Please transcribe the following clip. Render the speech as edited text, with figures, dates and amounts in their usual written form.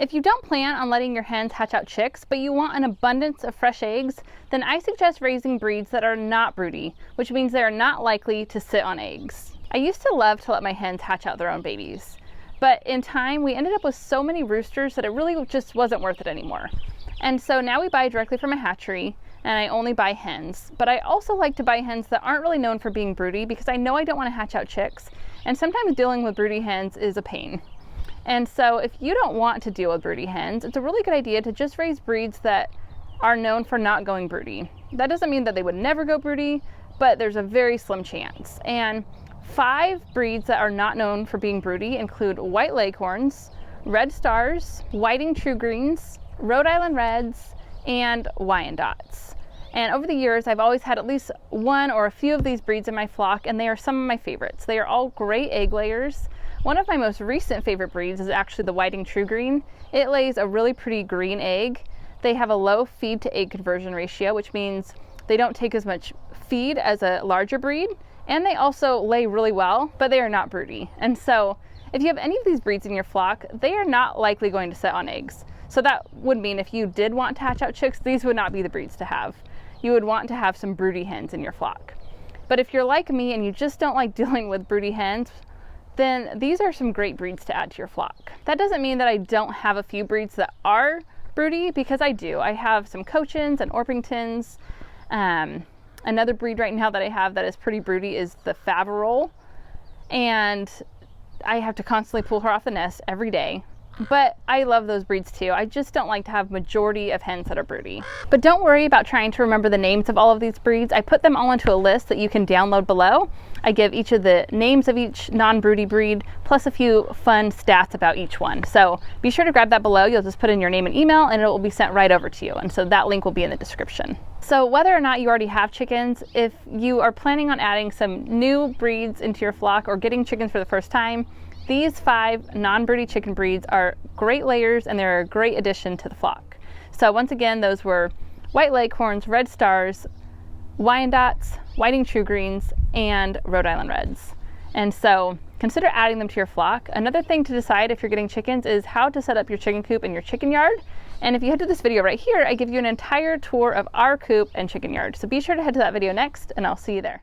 If you don't plan on letting your hens hatch out chicks, but you want an abundance of fresh eggs, then I suggest raising breeds that are not broody, which means they are not likely to sit on eggs. I used to love to let my hens hatch out their own babies, but in time we ended up with so many roosters that it really just wasn't worth it anymore. And so now we buy directly from a hatchery, and I only buy hens. But I also like to buy hens that aren't really known for being broody because I know I don't want to hatch out chicks, and sometimes dealing with broody hens is a pain. And so if you don't want to deal with broody hens, it's a really good idea to just raise breeds that are known for not going broody. That doesn't mean that they would never go broody, but there's a very slim chance. And 5 breeds that are not known for being broody include white leghorns, red stars, whiting true greens, Rhode Island reds, and Wyandottes. And over the years, I've always had at least one or a few of these breeds in my flock, and they are some of my favorites. They are all great egg layers. One of my most recent favorite breeds is actually the whiting true green. It lays a really pretty green egg. They have a low feed to egg conversion ratio, which means they don't take as much feed as a larger breed, and they also lay really well, but they are not broody. And so if you have any of these breeds in your flock, they are not likely going to sit on eggs. So that would mean if you did want to hatch out chicks, these would not be the breeds to have. You would want to have some broody hens in your flock. But if you're like me and you just don't like dealing with broody hens, then these are some great breeds to add to your flock. That doesn't mean that I don't have a few breeds that are broody, because I do. I have some Cochins and Orpingtons. Another breed right now that I have that is pretty broody is the Faverolles, and I have to constantly pull her off the nest every day. But I love those breeds too. I just don't like to have majority of hens that are broody. But don't worry about trying to remember the names of all of these breeds. I put them all into a list that you can download below. I give each of the names of each non-broody breed, plus a few fun stats about each one. So be sure to grab that below. You'll just put in your name and email, and it will be sent right over to you. And so that link will be in the description. So whether or not you already have chickens, if you are planning on adding some new breeds into your flock or getting chickens for the first time, these 5 non-broody chicken breeds are great layers, and they're a great addition to the flock. So once again, those were white leghorns, red stars, Wyandottes, whiting true greens, and Rhode Island reds. And so consider adding them to your flock. Another thing to decide if you're getting chickens is how to set up your chicken coop and your chicken yard. And if you head to this video right here, I give you an entire tour of our coop and chicken yard. So be sure to head to that video next, and I'll see you there.